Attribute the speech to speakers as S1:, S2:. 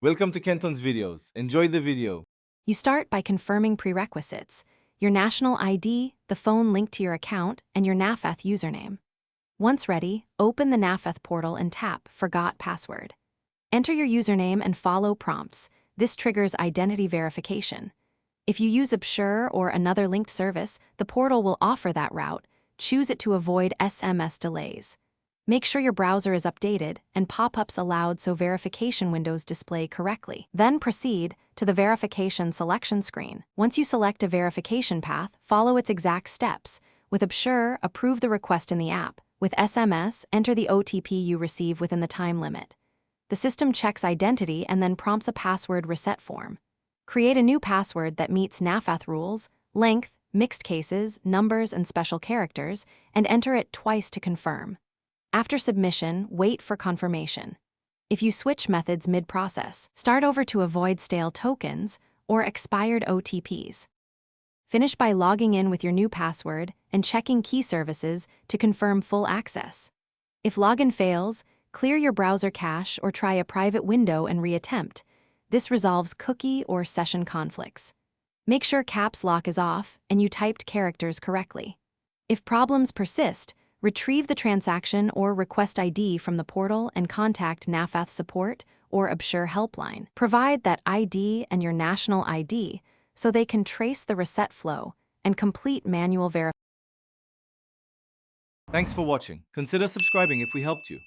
S1: Welcome to Kenton's videos. Enjoy the video.
S2: You start by confirming prerequisites: your national ID, the phone linked to your account, and your Nafath username. Once ready, open the Nafath portal and tap Forgot Password. Enter your username and follow prompts. This triggers identity verification. If you use Apparel or another linked service, the portal will offer that route. Choose it to avoid SMS delays. Make sure your browser is updated and pop-ups allowed so verification windows display correctly. Then proceed to the verification selection screen. Once you select a verification path, follow its exact steps. With Apparel, approve the request in the app. With SMS, enter the OTP you receive within the time limit. The system checks identity and then prompts a password reset form. Create a new password that meets Nafath rules, length, mixed cases, numbers, and special characters, and enter it twice to confirm. After submission, wait for confirmation. If you switch methods mid-process, start over to avoid stale tokens or expired OTPs. Finish by logging in with your new password and checking key services to confirm full access. If login fails, clear your browser cache or try a private window and reattempt. This resolves cookie or session conflicts. Make sure caps lock is off and you typed characters correctly. If problems persist, retrieve the transaction or request ID from the portal and contact Nafath support or Apparel helpline. Provide that ID and your national ID so they can trace the reset flow and complete manual verification.
S1: Thanks for watching. Consider subscribing if we helped you.